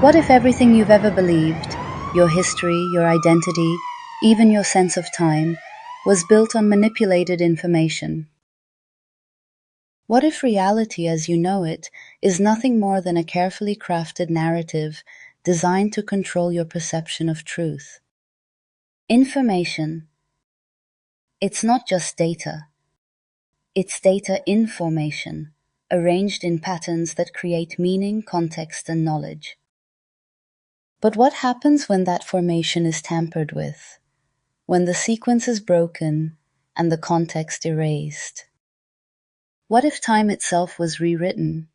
What if everything you've ever believed, your history, your identity, even your sense of time, was built on manipulated information? What if reality as you know it is nothing more than a carefully crafted narrative designed to control your perception of truth? Information. It's not just data. It's data information, arranged in patterns that create meaning, context, and knowledge. But what happens when that formation is tampered with? When the sequence is broken and the context erased? What if time itself was rewritten?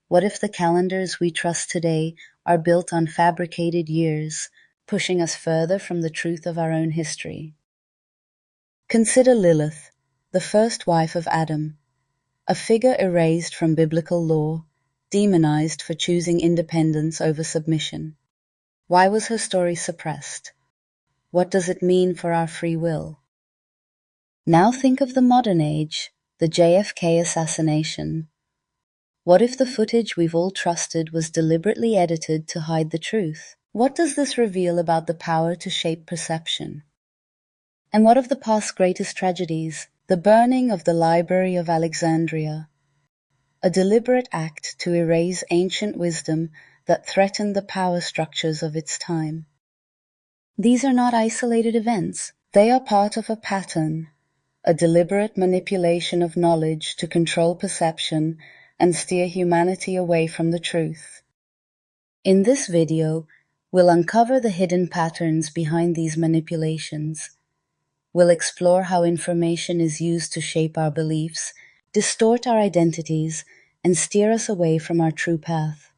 What if the calendars we trust today are built on fabricated years, pushing us further from the truth of our own history? Consider Lilith, the first wife of Adam, a figure erased from biblical lore, demonized for choosing independence over submission. Why was her story suppressed? What does it mean for our free will? Now think of the modern age, the JFK assassination. What if the footage we've all trusted was deliberately edited to hide the truth? What does this reveal about the power to shape perception? And what of the past's greatest tragedies, the burning of the Library of Alexandria, a deliberate act to erase ancient wisdom that threatened the power structures of its time? These are not isolated events. They are part of a pattern, a deliberate manipulation of knowledge to control perception and steer humanity away from the truth. In this video, we'll uncover the hidden patterns behind these manipulations. We'll explore how information is used to shape our beliefs, distort our identities, and steer us away from our true path.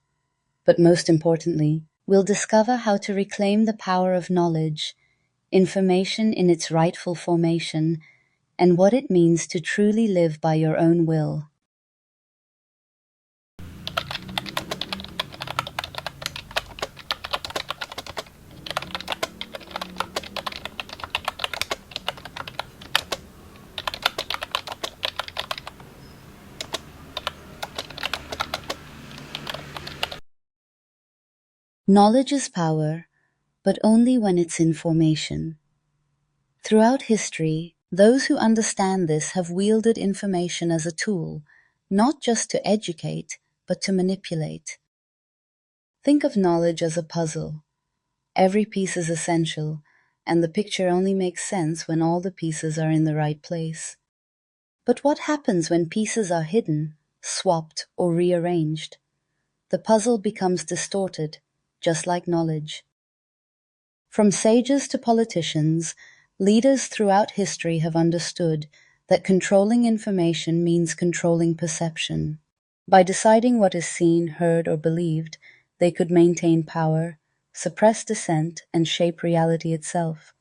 But most importantly, we'll discover how to reclaim the power of knowledge, information in its rightful formation, and what it means to truly live by your own will. Knowledge is power, but only when it's in formation. Throughout history, those who understand this have wielded information as a tool, not just to educate, but to manipulate. Think of knowledge as a puzzle. Every piece is essential, and the picture only makes sense when all the pieces are in the right place. But what happens when pieces are hidden, swapped, or rearranged? The puzzle becomes distorted, just like knowledge. From sages to politicians, leaders throughout history have understood that controlling information means controlling perception. By deciding what is seen, heard, or believed, they could maintain power, suppress dissent, and shape reality itself.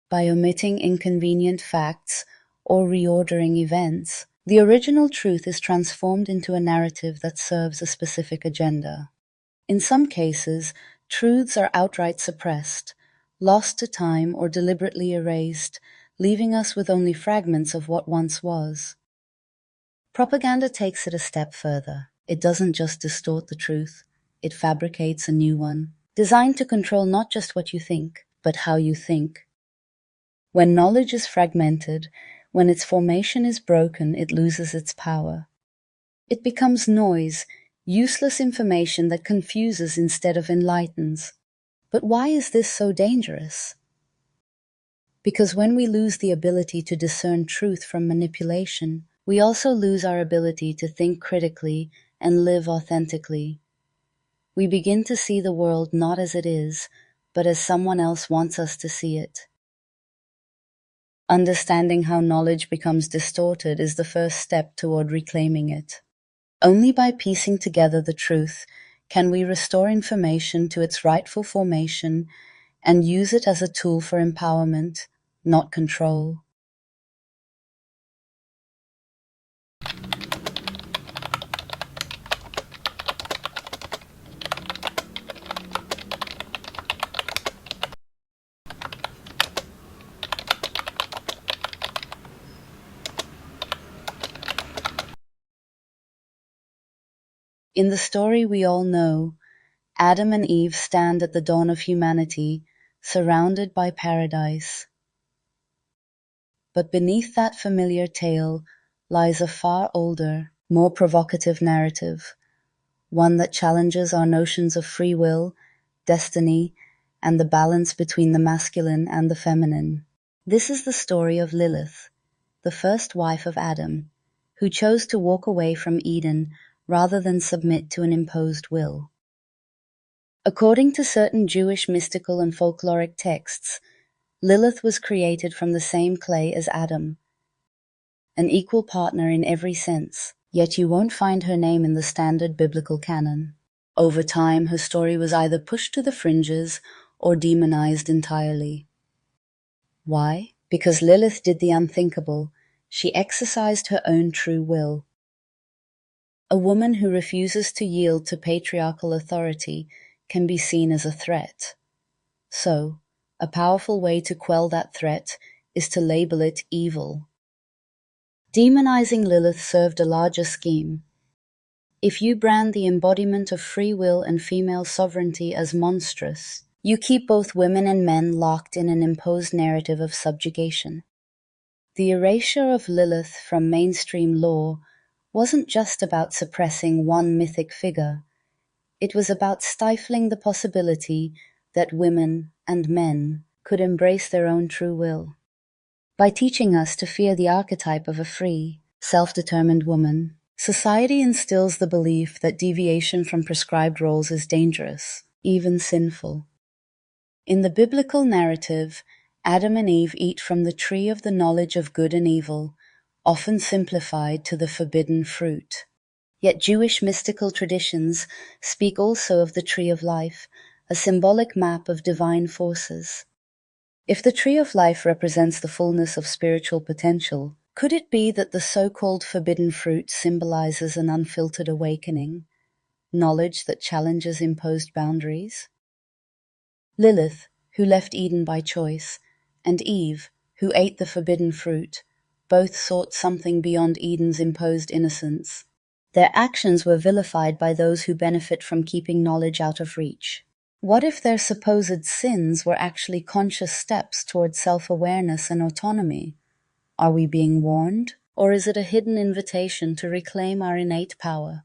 By omitting inconvenient facts or reordering events, the original truth is transformed into a narrative that serves a specific agenda. In some cases, truths are outright suppressed, lost to time, or deliberately erased, leaving us with only fragments of what once was. Propaganda takes it a step further. It doesn't just distort the truth, it fabricates a new one, designed to control not just what you think, but how you think. When knowledge is fragmented, when its formation is broken, it loses its power. It becomes noise, useless information that confuses instead of enlightens. But why is this so dangerous? Because when we lose the ability to discern truth from manipulation, we also lose our ability to think critically and live authentically. We begin to see the world not as it is, but as someone else wants us to see it. Understanding how knowledge becomes distorted is the first step toward reclaiming it. Only by piecing together the truth can we restore information to its rightful formation and use it as a tool for empowerment, not control. In the story we all know, Adam and Eve stand at the dawn of humanity, surrounded by paradise. But beneath that familiar tale lies a far older, more provocative narrative, one that challenges our notions of free will, destiny, and the balance between the masculine and the feminine. This is the story of Lilith, the first wife of Adam, who chose to walk away from Eden rather than submit to an imposed will. According to certain Jewish mystical and folkloric texts, Lilith was created from the same clay as Adam, an equal partner in every sense, yet you won't find her name in the standard biblical canon. Over time, her story was either pushed to the fringes or demonized entirely. Why? Because Lilith did the unthinkable. She exercised her own true will. A woman who refuses to yield to patriarchal authority can be seen as a threat. So, a powerful way to quell that threat is to label it evil. Demonizing Lilith served a larger scheme. If you brand the embodiment of free will and female sovereignty as monstrous, you keep both women and men locked in an imposed narrative of subjugation. The erasure of Lilith from mainstream lore wasn't just about suppressing one mythic figure. It was about stifling the possibility that women and men could embrace their own true will. By teaching us to fear the archetype of a free, self-determined woman, society instills the belief that deviation from prescribed roles is dangerous, even sinful. In the biblical narrative, Adam and Eve eat from the tree of the knowledge of good and evil, often simplified to the forbidden fruit. Yet Jewish mystical traditions speak also of the tree of life, a symbolic map of divine forces. If the tree of life represents the fullness of spiritual potential, could it be that the so-called forbidden fruit symbolizes an unfiltered awakening, knowledge that challenges imposed boundaries? Lilith, who left Eden by choice, and Eve, who ate the forbidden fruit, both sought something beyond Eden's imposed innocence. Their actions were vilified by those who benefit from keeping knowledge out of reach. What if their supposed sins were actually conscious steps towards self-awareness and autonomy? Are we being warned, or is it a hidden invitation to reclaim our innate power?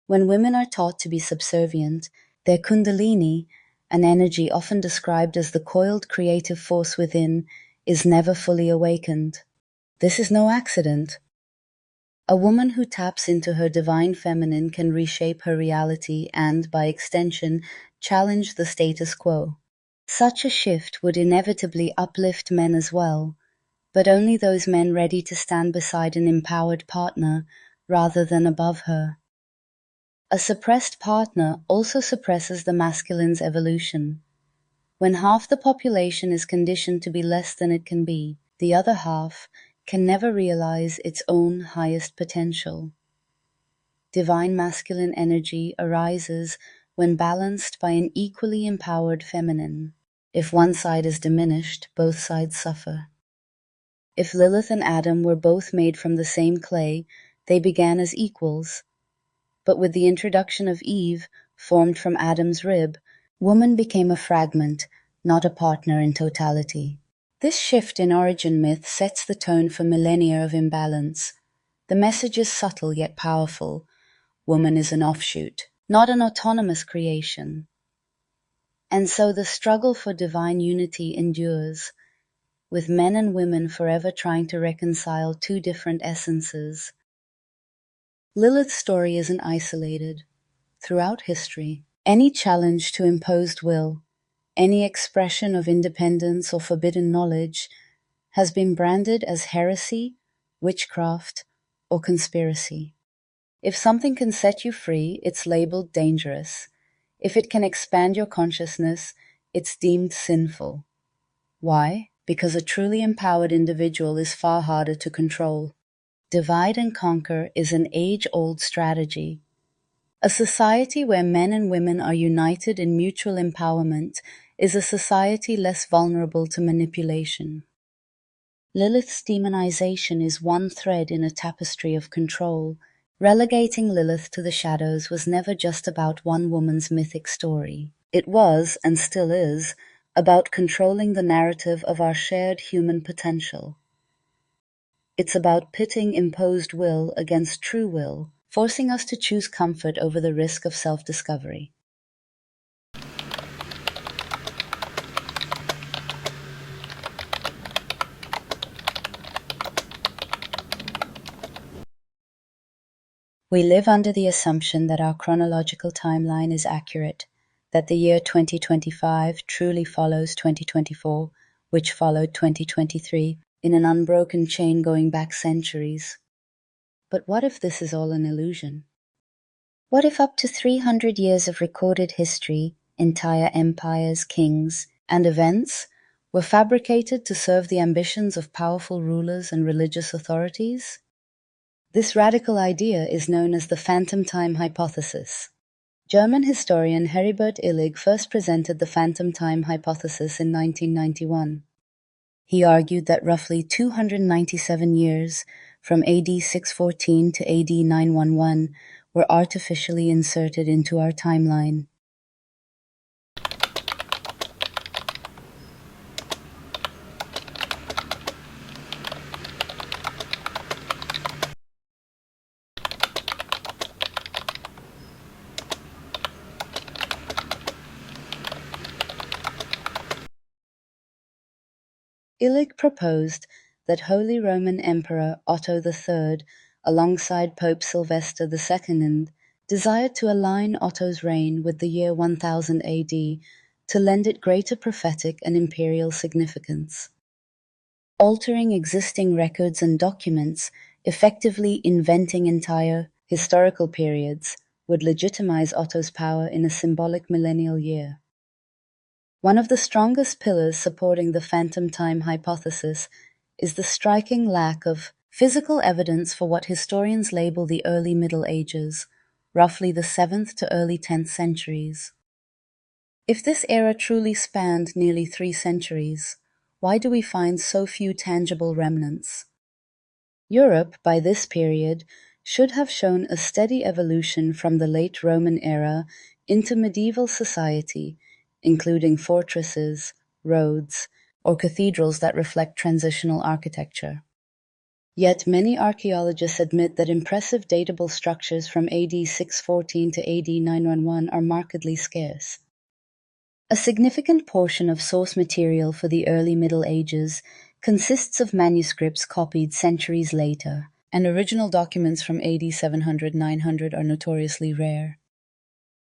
When women are taught to be subservient, their kundalini, an energy often described as the coiled creative force within, is never fully awakened. This is no accident. A woman who taps into her divine feminine can reshape her reality and, by extension, challenge the status quo. Such a shift would inevitably uplift men as well, but only those men ready to stand beside an empowered partner rather than above her. A suppressed partner also suppresses the masculine's evolution. When half the population is conditioned to be less than it can be, the other half can never realize its own highest potential. Divine masculine energy arises when balanced by an equally empowered feminine. If one side is diminished, both sides suffer. If Lilith and Adam were both made from the same clay, they began as equals. But with the introduction of Eve, formed from Adam's rib, woman became a fragment, not a partner in totality. This shift in origin myth sets the tone for millennia of imbalance. The message is subtle yet powerful. Woman is an offshoot, not an autonomous creation. And so the struggle for divine unity endures, with men and women forever trying to reconcile two different essences. Lilith's story isn't isolated. Throughout history, any challenge to imposed will, any expression of independence or forbidden knowledge has been branded as heresy, witchcraft, or conspiracy. If something can set you free, it's labeled dangerous. If it can expand your consciousness, it's deemed sinful. Why? Because a truly empowered individual is far harder to control. Divide and conquer is an age-old strategy. A society where men and women are united in mutual empowerment is a society less vulnerable to manipulation. Lilith's demonization is one thread in a tapestry of control, Relegating Lilith to the shadows was never just about one woman's mythic story. It was, and still is, about controlling the narrative of our shared human potential. It's about pitting imposed will against true will, forcing us to choose comfort over the risk of self-discovery. We live under the assumption that our chronological timeline is accurate, that the year 2025 truly follows 2024, which followed 2023, in an unbroken chain going back centuries. But what if this is all an illusion? What if up to 300 years of recorded history, entire empires, kings, and events were fabricated to serve the ambitions of powerful rulers and religious authorities? This radical idea is known as the phantom time hypothesis. German historian Heribert Illig first presented the phantom time hypothesis in 1991. He argued that roughly 297 years, from AD 614 to AD 911, were artificially inserted into our timeline. Illig proposed that Holy Roman Emperor Otto III, alongside Pope Sylvester II, desired to align Otto's reign with the year 1000 AD to lend it greater prophetic and imperial significance. Altering existing records and documents, effectively inventing entire historical periods, would legitimize Otto's power in a symbolic millennial year. One of the strongest pillars supporting the phantom time hypothesis is the striking lack of physical evidence for what historians label the early Middle Ages, roughly the 7th to early 10th centuries. If this era truly spanned nearly 3 centuries, why do we find so few tangible remnants? Europe, by this period, should have shown a steady evolution from the late Roman era into medieval society, including fortresses, roads, or cathedrals that reflect transitional architecture. Yet many archaeologists admit that impressive datable structures from AD 614 to AD 911 are markedly scarce. A significant portion of source material for the early Middle Ages consists of manuscripts copied centuries later, and original documents from AD 700-900 are notoriously rare.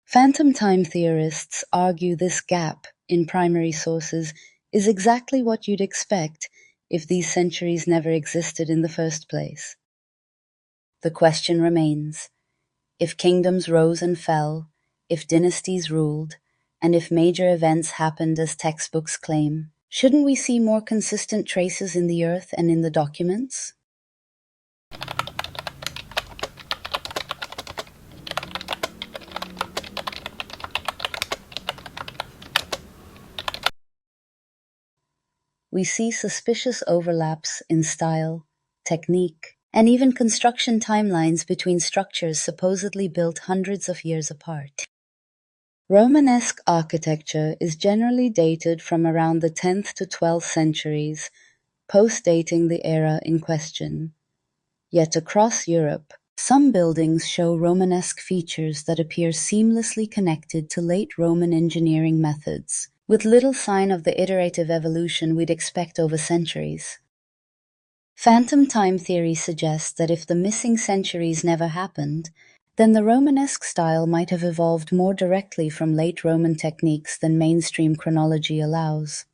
Phantom time theorists argue this gap in primary sources is exactly what you'd expect if these centuries never existed in the first place. The question remains: if kingdoms rose and fell, if dynasties ruled, and if major events happened as textbooks claim, shouldn't we see more consistent traces in the earth and in the documents? We see suspicious overlaps in style, technique, and even construction timelines between structures supposedly built hundreds of years apart. Romanesque architecture is generally dated from around the 10th to 12th centuries, post-dating the era in question. Yet across Europe, some buildings show Romanesque features that appear seamlessly connected to late Roman engineering methods, with little sign of the iterative evolution we'd expect over centuries. Phantom time theory suggests that if the missing centuries never happened, then the Romanesque style might have evolved more directly from late Roman techniques than mainstream chronology allows.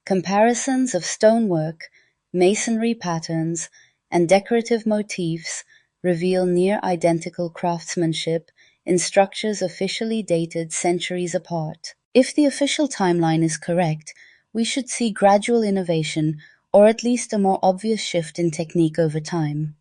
Comparisons of stonework, masonry patterns, and decorative motifs reveal near-identical craftsmanship in structures officially dated centuries apart. If the official timeline is correct, we should see gradual innovation, or at least a more obvious shift in technique over time.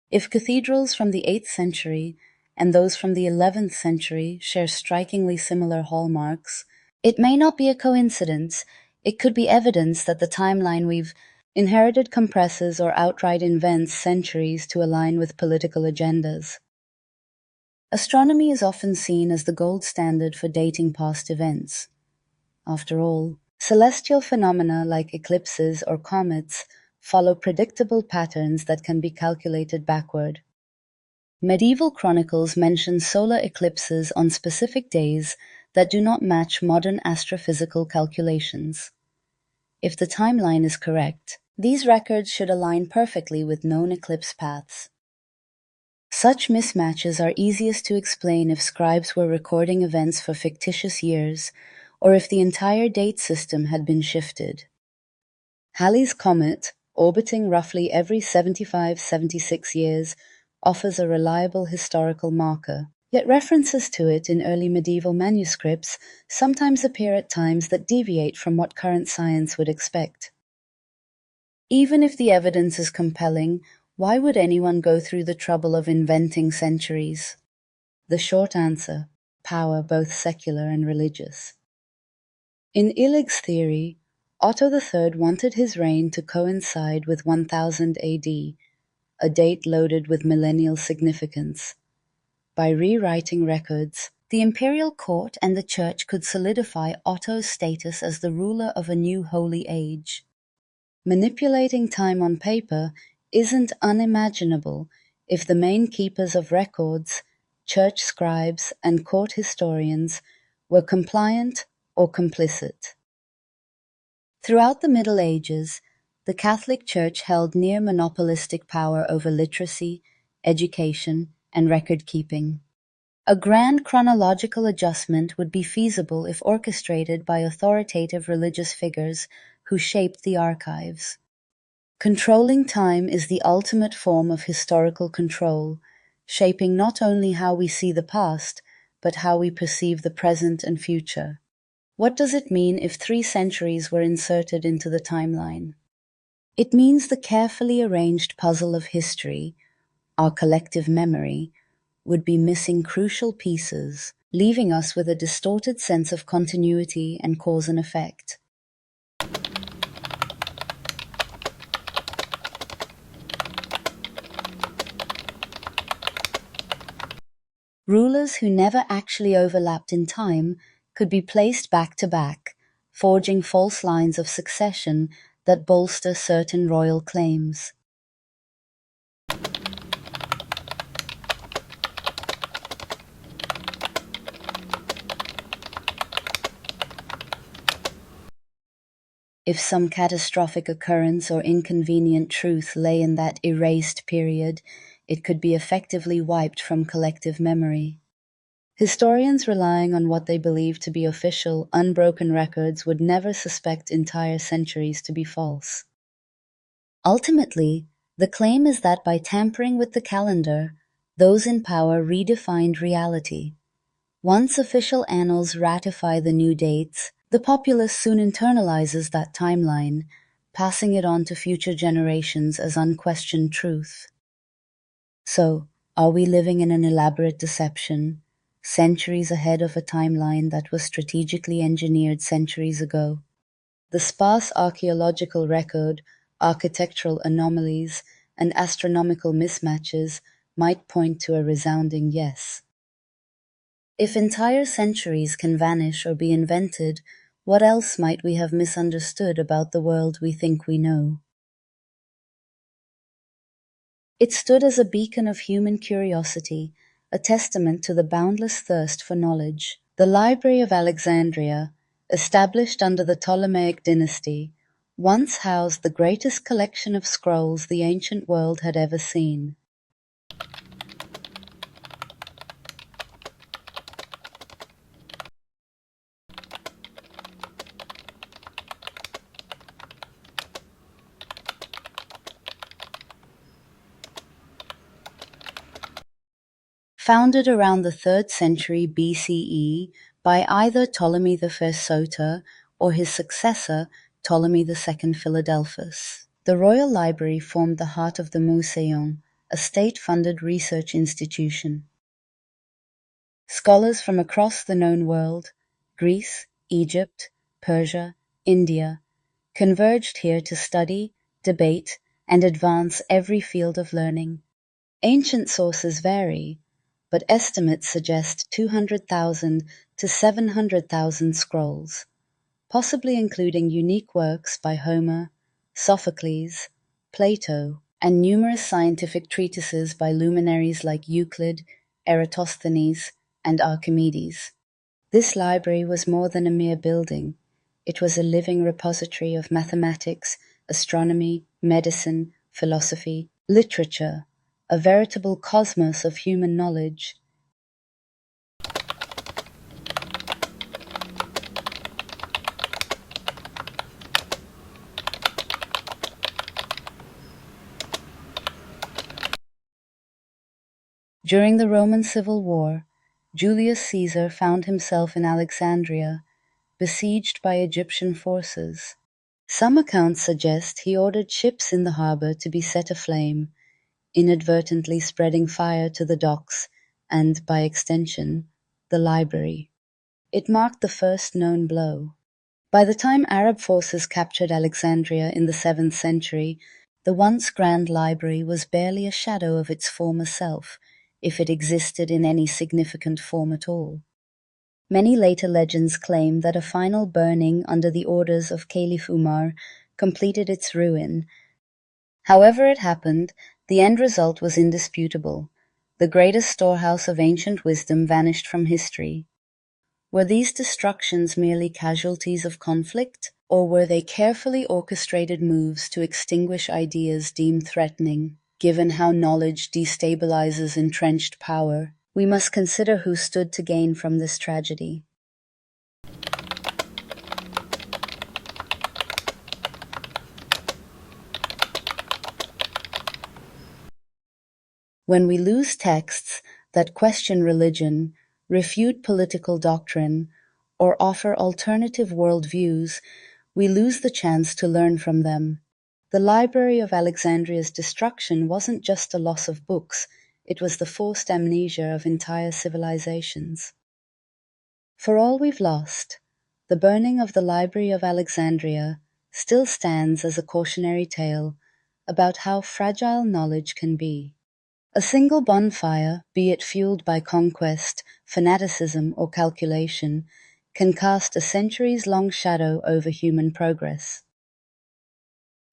If cathedrals from the 8th century and those from the 11th century share strikingly similar hallmarks, it may not be a coincidence. It could be evidence that the timeline we've Inherited compresses or outright invents centuries to align with political agendas. Astronomy is often seen as the gold standard for dating past events. After all, celestial phenomena like eclipses or comets follow predictable patterns that can be calculated backward. Medieval chronicles mention solar eclipses on specific days that do not match modern astrophysical calculations. If the timeline is correct, these records should align perfectly with known eclipse paths. Such mismatches are easiest to explain if scribes were recording events for fictitious years, or if the entire date system had been shifted. Halley's Comet, orbiting roughly every 75-76 years, offers a reliable historical marker, yet references to it in early medieval manuscripts sometimes appear at times that deviate from what current science would expect. Even if the evidence is compelling, why would anyone go through the trouble of inventing centuries? The short answer: power, both secular and religious. In Illig's theory, Otto III wanted his reign to coincide with 1000 AD, a date loaded with millennial significance. By rewriting records, the imperial court and the church could solidify Otto's status as the ruler of a new holy age. Manipulating time on paper isn't unimaginable if the main keepers of records, church scribes and court historians, were compliant or complicit. Throughout the Middle Ages, the Catholic Church held near monopolistic power over literacy, education, and record-keeping. A grand chronological adjustment would be feasible if orchestrated by authoritative religious figures who shaped the archives. Controlling time is the ultimate form of historical control, shaping not only how we see the past, but how we perceive the present and future. What does it mean if 3 centuries were inserted into the timeline? It means the carefully arranged puzzle of history, our collective memory, would be missing crucial pieces, leaving us with a distorted sense of continuity and cause and effect. Rulers who never actually overlapped in time could be placed back to back, forging false lines of succession that bolster certain royal claims. If some catastrophic occurrence or inconvenient truth lay in that erased period, it could be effectively wiped from collective memory. Historians relying on what they believe to be official, unbroken records would never suspect entire centuries to be false. Ultimately, the claim is that by tampering with the calendar, those in power redefined reality. Once official annals ratify the new dates, the populace soon internalizes that timeline, passing it on to future generations as unquestioned truth. So, are we living in an elaborate deception, centuries ahead of a timeline that was strategically engineered centuries ago? The sparse archaeological record, architectural anomalies, and astronomical mismatches might point to a resounding yes. If entire centuries can vanish or be invented, what else might we have misunderstood about the world we think we know? It stood as a beacon of human curiosity, a testament to the boundless thirst for knowledge. The Library of Alexandria, established under the Ptolemaic dynasty, once housed the greatest collection of scrolls the ancient world had ever seen. Founded around the 3rd century BCE by either Ptolemy I Soter or his successor Ptolemy II Philadelphus, the Royal Library formed the heart of the Museion, a state-funded research institution. Scholars from across the known world, Greece, Egypt, Persia, India, converged here to study, debate, and advance every field of learning. Ancient sources vary, but estimates suggest 200,000 to 700,000 scrolls, possibly including unique works by Homer, Sophocles, Plato, and numerous scientific treatises by luminaries like Euclid, Eratosthenes, and Archimedes. This library was more than a mere building. It was a living repository of mathematics, astronomy, medicine, philosophy, literature, a veritable cosmos of human knowledge. During the Roman Civil War, Julius Caesar found himself in Alexandria, besieged by Egyptian forces. Some accounts suggest he ordered ships in the harbor to be set aflame, inadvertently spreading fire to the docks and, by extension, the library. It marked the first known blow. By the time Arab forces captured Alexandria in the 7th century, the once grand library was barely a shadow of its former self, if it existed in any significant form at all. Many later legends claim that a final burning under the orders of Caliph Umar completed its ruin. However it happened, the end result was indisputable. The greatest storehouse of ancient wisdom vanished from history. Were these destructions merely casualties of conflict, or were they carefully orchestrated moves to extinguish ideas deemed threatening? Given how knowledge destabilizes entrenched power, we must consider who stood to gain from this tragedy. When we lose texts that question religion, refute political doctrine, or offer alternative worldviews, we lose the chance to learn from them. The Library of Alexandria's destruction wasn't just a loss of books, it was the forced amnesia of entire civilizations. For all we've lost, the burning of the Library of Alexandria still stands as a cautionary tale about how fragile knowledge can be. A single bonfire, be it fueled by conquest, fanaticism, or calculation, can cast a centuries-long shadow over human progress.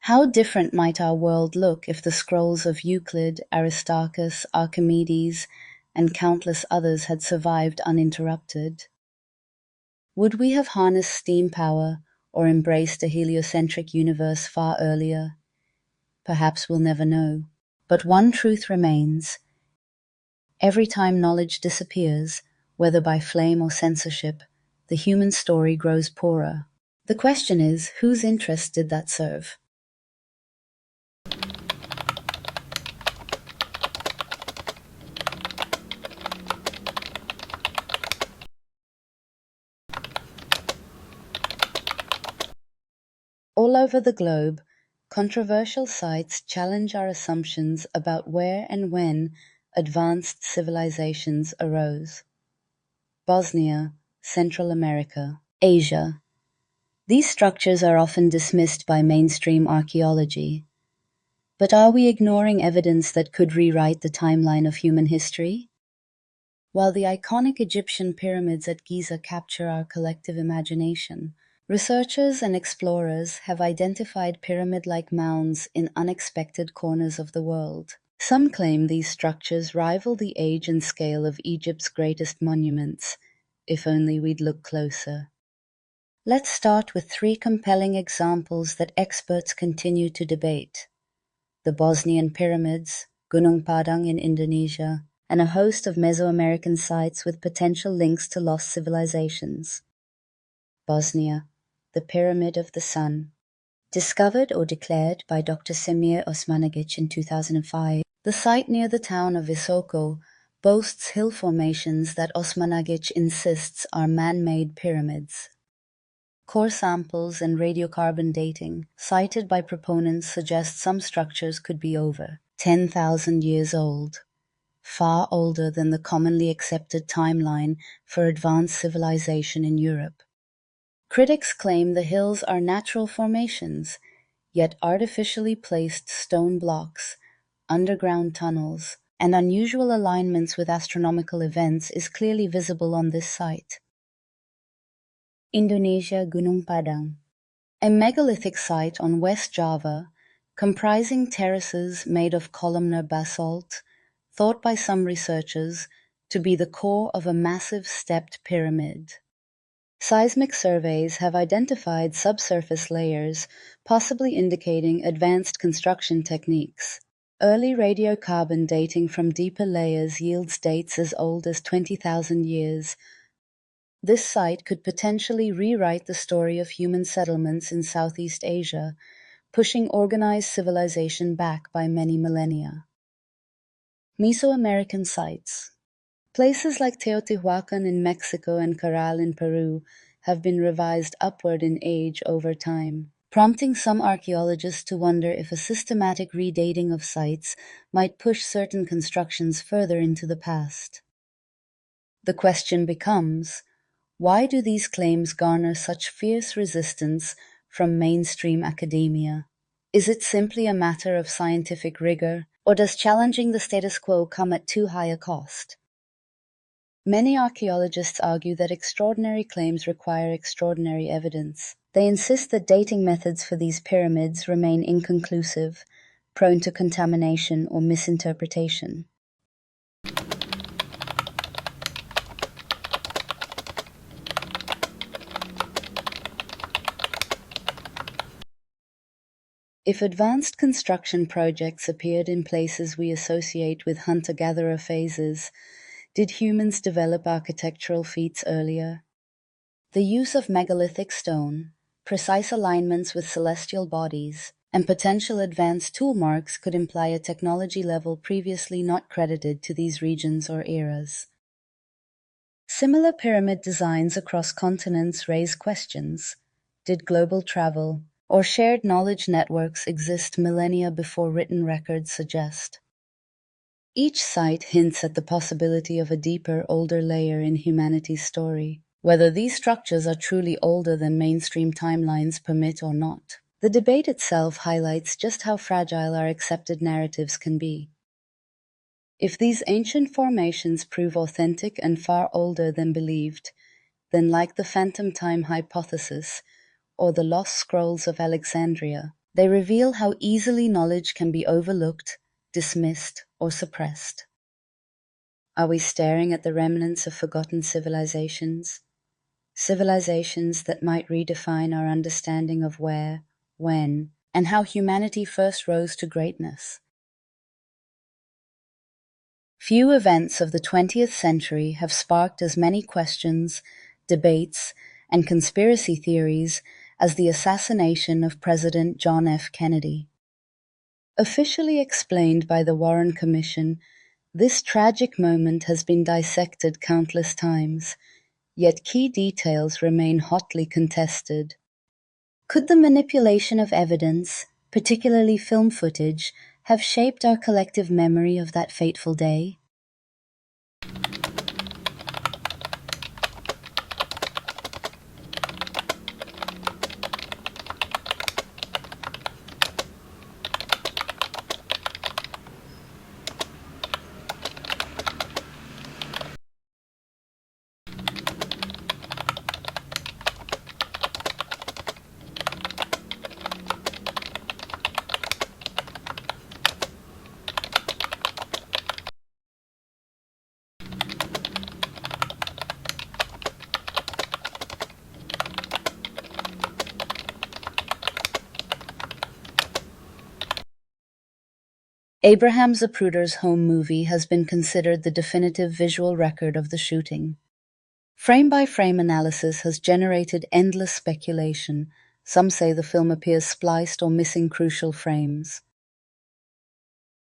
How different might our world look if the scrolls of Euclid, Aristarchus, Archimedes, and countless others had survived uninterrupted? Would we have harnessed steam power or embraced a heliocentric universe far earlier? Perhaps we'll never know. But one truth remains. Every time knowledge disappears, whether by flame or censorship, the human story grows poorer. The question is, whose interest did that serve? All over the globe, controversial sites challenge our assumptions about where and when advanced civilizations arose. Bosnia, Central America, Asia. These structures are often dismissed by mainstream archaeology. But are we ignoring evidence that could rewrite the timeline of human history? While the iconic Egyptian pyramids at Giza capture our collective imagination, researchers and explorers have identified pyramid-like mounds in unexpected corners of the world. Some claim these structures rival the age and scale of Egypt's greatest monuments, if only we'd look closer. Let's start with 3 compelling examples that experts continue to debate: the Bosnian pyramids, Gunung Padang in Indonesia, and a host of Mesoamerican sites with potential links to lost civilizations. Bosnia, the Pyramid of the Sun. Discovered or declared by Dr. Semir Osmanagic in 2005, the site near the town of Visoko boasts hill formations that Osmanagic insists are man-made pyramids. Core samples and radiocarbon dating cited by proponents suggest some structures could be over 10,000 years old, far older than the commonly accepted timeline for advanced civilization in Europe. Critics claim the hills are natural formations, yet artificially placed stone blocks, underground tunnels, and unusual alignments with astronomical events is clearly visible on this site. Indonesia, Gunung Padang. A megalithic site on West Java, comprising terraces made of columnar basalt, thought by some researchers to be the core of a massive stepped pyramid. Seismic surveys have identified subsurface layers, possibly indicating advanced construction techniques. Early radiocarbon dating from deeper layers yields dates as old as 20,000 years. This site could potentially rewrite the story of human settlements in Southeast Asia, pushing organized civilization back by many millennia. Mesoamerican sites. Places like Teotihuacan in Mexico and Caral in Peru have been revised upward in age over time, prompting some archaeologists to wonder if a systematic redating of sites might push certain constructions further into the past. The question becomes, why do these claims garner such fierce resistance from mainstream academia? Is it simply a matter of scientific rigor, or does challenging the status quo come at too high a cost? Many archaeologists argue that extraordinary claims require extraordinary evidence. They insist that dating methods for these pyramids remain inconclusive, prone to contamination or misinterpretation. If advanced construction projects appeared in places we associate with hunter-gatherer phases, did humans develop architectural feats earlier? The use of megalithic stone, precise alignments with celestial bodies, and potential advanced tool marks could imply a technology level previously not credited to these regions or eras. Similar pyramid designs across continents raise questions. Did global travel or shared knowledge networks exist millennia before written records suggest? Each site hints at the possibility of a deeper, older layer in humanity's story. Whether these structures are truly older than mainstream timelines permit or not, the debate itself highlights just how fragile our accepted narratives can be. If these ancient formations prove authentic and far older than believed, then like the phantom time hypothesis or the lost scrolls of Alexandria, they reveal how easily knowledge can be overlooked, dismissed, or suppressed. Are we staring at the remnants of forgotten civilizations? Civilizations that might redefine our understanding of where, when, and how humanity first rose to greatness. Few events of the 20th century have sparked as many questions, debates, and conspiracy theories as the assassination of President John F. Kennedy. Officially explained by the Warren Commission, this tragic moment has been dissected countless times, yet key details remain hotly contested. Could the manipulation of evidence, particularly film footage, have shaped our collective memory of that fateful day? Abraham Zapruder's home movie has been considered the definitive visual record of the shooting. Frame-by-frame analysis has generated endless speculation. Some say the film appears spliced or missing crucial frames.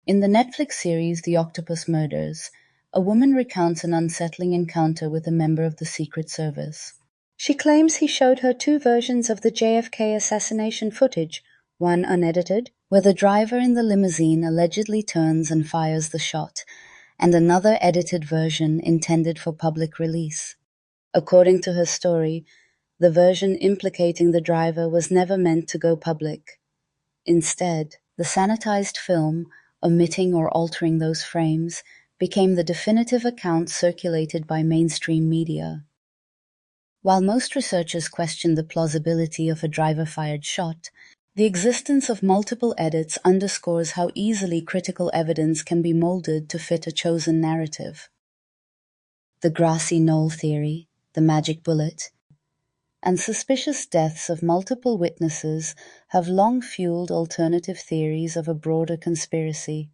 In the Netflix series The Octopus Murders, a woman recounts an unsettling encounter with a member of the Secret Service. She claims he showed her two versions of the JFK assassination footage, one unedited, where the driver in the limousine allegedly turns and fires the shot, and another edited version intended for public release. According to her story, the version implicating the driver was never meant to go public. Instead, the sanitized film, omitting or altering those frames, became the definitive account circulated by mainstream media. While most researchers question the plausibility of a driver-fired shot, the existence of multiple edits underscores how easily critical evidence can be molded to fit a chosen narrative. The grassy knoll theory, the magic bullet, and suspicious deaths of multiple witnesses have long fueled alternative theories of a broader conspiracy.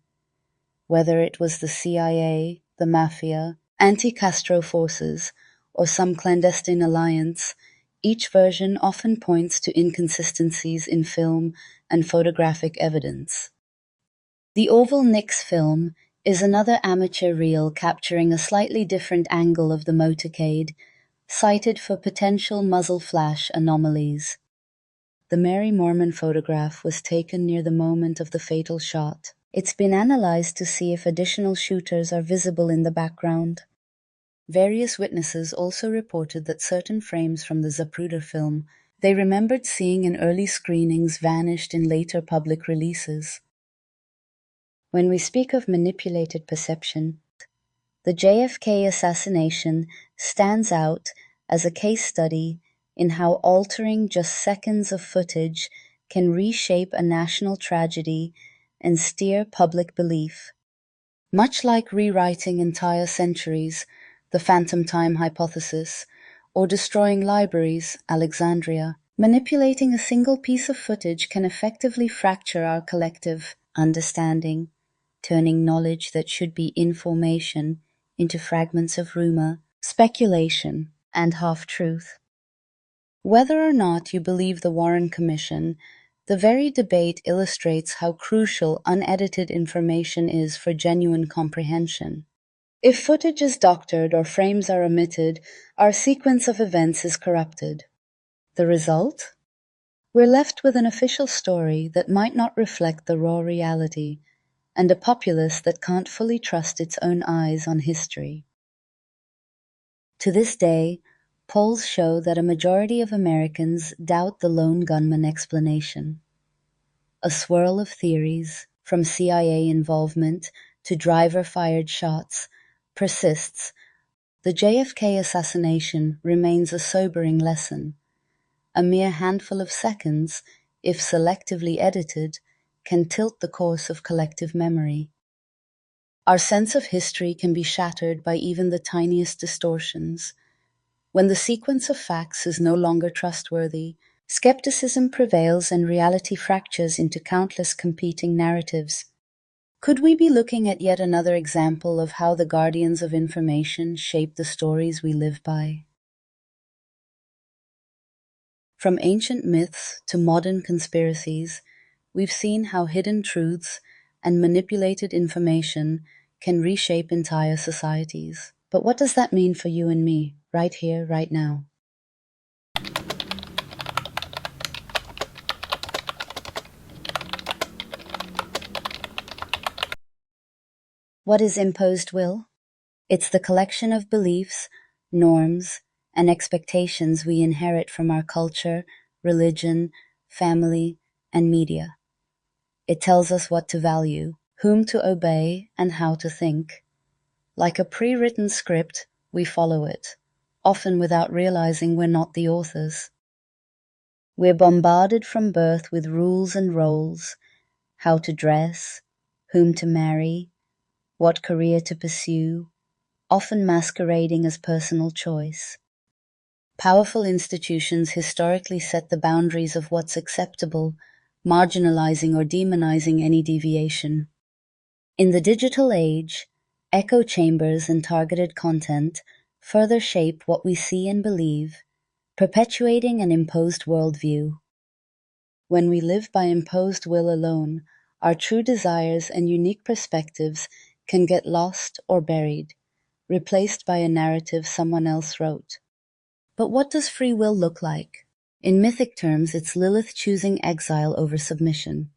Whether it was the CIA, the mafia, anti-Castro forces, or some clandestine alliance, each version often points to inconsistencies in film and photographic evidence. The Oval Nix film is another amateur reel capturing a slightly different angle of the motorcade, cited for potential muzzle flash anomalies. The Mary Mormon photograph was taken near the moment of the fatal shot. It's been analyzed to see if additional shooters are visible in the background. Various witnesses also reported that certain frames from the Zapruder film they remembered seeing in early screenings vanished in later public releases. When we speak of manipulated perception, the JFK assassination stands out as a case study in how altering just seconds of footage can reshape a national tragedy and steer public belief. Much like rewriting entire centuries, the phantom time hypothesis, or destroying libraries, Alexandria, manipulating a single piece of footage can effectively fracture our collective understanding, turning knowledge that should be information into fragments of rumor, speculation, and half-truth. Whether or not you believe the Warren Commission, the very debate illustrates how crucial unedited information is for genuine comprehension. If footage is doctored or frames are omitted, our sequence of events is corrupted. The result? We're left with an official story that might not reflect the raw reality, and a populace that can't fully trust its own eyes on history. To this day, polls show that a majority of Americans doubt the lone gunman explanation. A swirl of theories, from CIA involvement to driver-fired shots, persists. The JFK assassination remains a sobering lesson. A mere handful of seconds, if selectively edited, can tilt the course of collective memory. Our sense of history can be shattered by even the tiniest distortions. When the sequence of facts is no longer trustworthy, skepticism prevails and reality fractures into countless competing narratives. Could we be looking at yet another example of how the guardians of information shape the stories we live by? From ancient myths to modern conspiracies, we've seen how hidden truths and manipulated information can reshape entire societies. But what does that mean for you and me, right here, right now? What is imposed will? It's the collection of beliefs, norms, and expectations we inherit from our culture, religion, family, and media. It tells us what to value, whom to obey, and how to think. Like a pre-written script, we follow it, often without realizing we're not the authors. We're bombarded from birth with rules and roles, how to dress, whom to marry, what career to pursue, often masquerading as personal choice. Powerful institutions historically set the boundaries of what's acceptable, marginalizing or demonizing any deviation. In the digital age, echo chambers and targeted content further shape what we see and believe, perpetuating an imposed worldview. When we live by imposed will alone, our true desires and unique perspectives can get lost or buried, replaced by a narrative someone else wrote. But what does free will look like? In mythic terms, it's Lilith choosing exile over submission.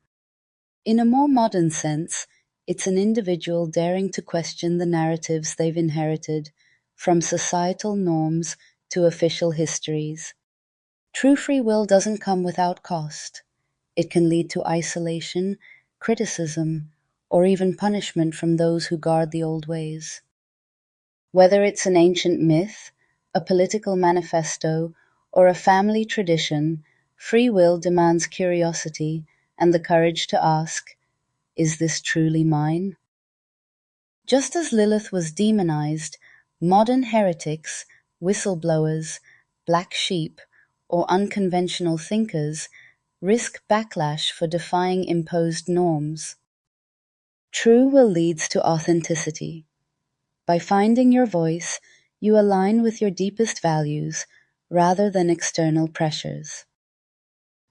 In a more modern sense, it's an individual daring to question the narratives they've inherited, from societal norms to official histories. True free will doesn't come without cost. It can lead to isolation, criticism, or even punishment from those who guard the old ways. Whether it's an ancient myth, a political manifesto, or a family tradition, free will demands curiosity and the courage to ask, is this truly mine? Just as Lilith was demonized, modern heretics, whistleblowers, black sheep, or unconventional thinkers risk backlash for defying imposed norms. True will leads to authenticity. By finding your voice, you align with your deepest values rather than external pressures.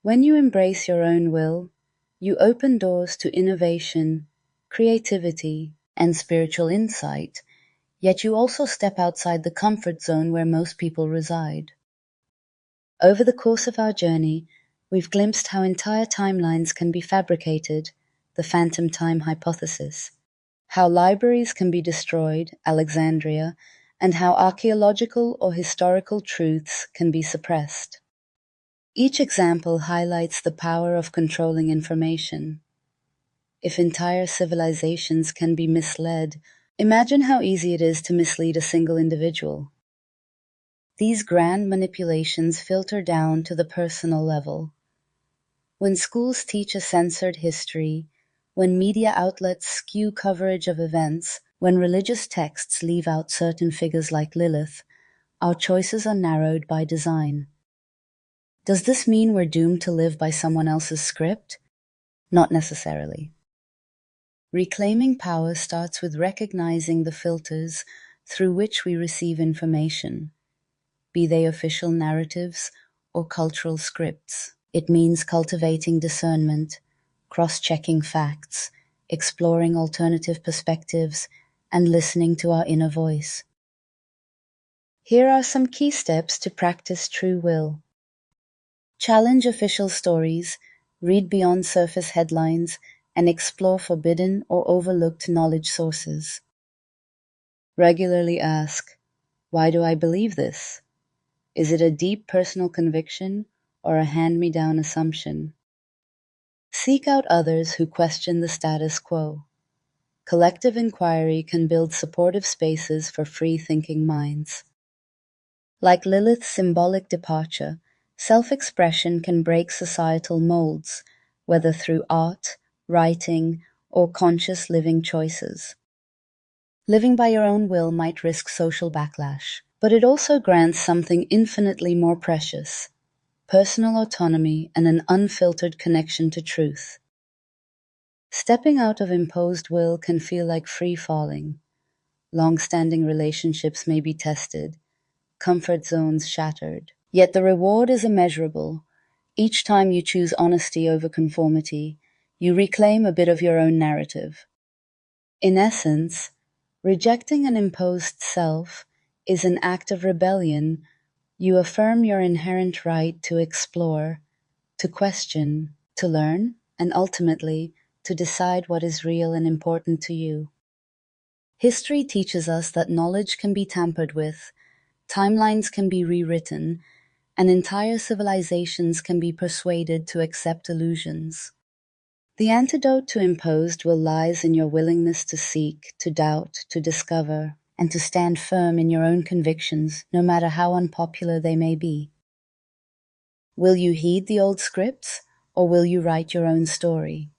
When you embrace your own will, you open doors to innovation, creativity, and spiritual insight, yet you also step outside the comfort zone where most people reside. Over the course of our journey, we've glimpsed how entire timelines can be fabricated, the phantom time hypothesis, how libraries can be destroyed, Alexandria, and how archaeological or historical truths can be suppressed. Each example highlights the power of controlling information. If entire civilizations can be misled, imagine how easy it is to mislead a single individual. These grand manipulations filter down to the personal level. When schools teach a censored history, when media outlets skew coverage of events, when religious texts leave out certain figures like Lilith, our choices are narrowed by design. Does this mean we're doomed to live by someone else's script? Not necessarily. Reclaiming power starts with recognizing the filters through which we receive information, be they official narratives or cultural scripts. It means cultivating discernment, cross-checking facts, exploring alternative perspectives, and listening to our inner voice. Here are some key steps to practice true will. Challenge official stories, read beyond surface headlines, and explore forbidden or overlooked knowledge sources. Regularly ask, why do I believe this? Is it a deep personal conviction or a hand-me-down assumption? Seek out others who question the status quo. Collective inquiry can build supportive spaces for free-thinking minds. Like Lilith's symbolic departure, self-expression can break societal molds, whether through art, writing, or conscious living choices. Living by your own will might risk social backlash, but it also grants something infinitely more precious: personal autonomy and an unfiltered connection to truth. Stepping out of imposed will can feel like free falling. Long-standing relationships may be tested, comfort zones shattered. Yet the reward is immeasurable. Each time you choose honesty over conformity, you reclaim a bit of your own narrative. In essence, rejecting an imposed self is an act of rebellion. You affirm your inherent right to explore, to question, to learn, and ultimately, to decide what is real and important to you. History teaches us that knowledge can be tampered with, timelines can be rewritten, and entire civilizations can be persuaded to accept illusions. The antidote to imposed will lies in your willingness to seek, to doubt, to discover, and to stand firm in your own convictions, no matter how unpopular they may be. Will you heed the old scripts, or will you write your own story?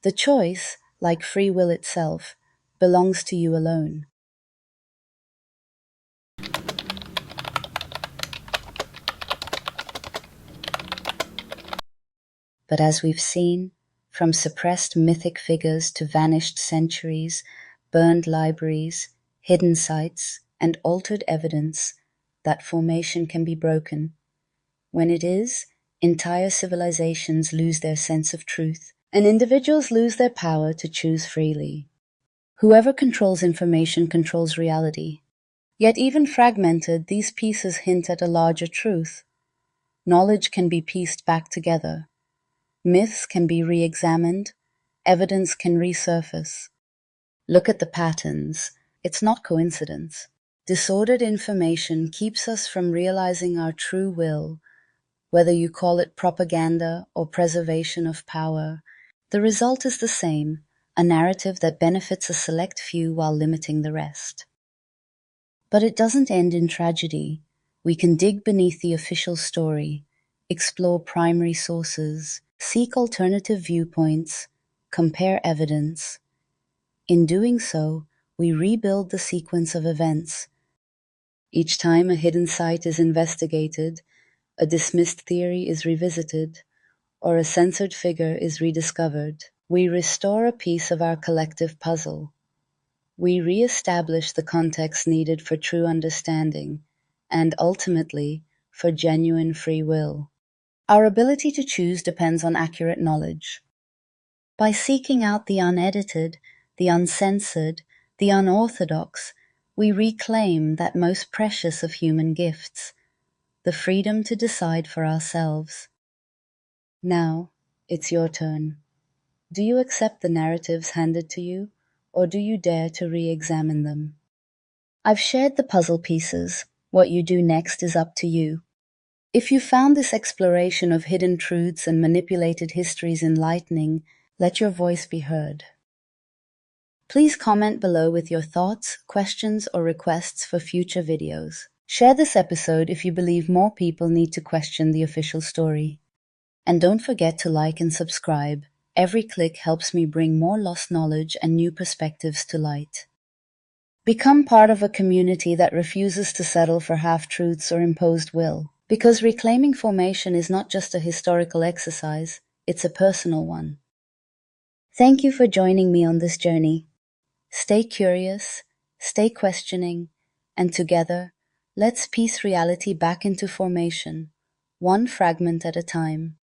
The choice, like free will itself, belongs to you alone. But as we've seen, from suppressed mythic figures to vanished centuries, burned libraries, hidden sites, and altered evidence, that formation can be broken. When it is, entire civilizations lose their sense of truth, and individuals lose their power to choose freely. Whoever controls information controls reality. Yet even fragmented, these pieces hint at a larger truth. Knowledge can be pieced back together. Myths can be re-examined, evidence can resurface. Look at the patterns. It's not coincidence. Disordered information keeps us from realizing our true will, Whether you call it propaganda or preservation of power, the result is the same, a narrative that benefits a select few while limiting the rest. But it doesn't end in tragedy. We can dig beneath the official story, explore primary sources, seek alternative viewpoints, compare evidence. In doing so, we rebuild the sequence of events. Each time a hidden site is investigated, a dismissed theory is revisited, or a censored figure is rediscovered, we restore a piece of our collective puzzle. We re-establish the context needed for true understanding, and ultimately, for genuine free will. Our ability to choose depends on accurate knowledge. By seeking out the unedited, the uncensored, the unorthodox, we reclaim that most precious of human gifts, the freedom to decide for ourselves. Now, it's your turn. Do you accept the narratives handed to you, or do you dare to re-examine them? I've shared the puzzle pieces. What you do next is up to you. If you found this exploration of hidden truths and manipulated histories enlightening, let your voice be heard. Please comment below with your thoughts, questions, or requests for future videos. Share this episode if you believe more people need to question the official story. And don't forget to like and subscribe. Every click helps me bring more lost knowledge and new perspectives to light. Become part of a community that refuses to settle for half-truths or imposed will. Because reclaiming formation is not just a historical exercise, it's a personal one. Thank you for joining me on this journey. Stay curious, stay questioning, and together, let's piece reality back into formation, one fragment at a time.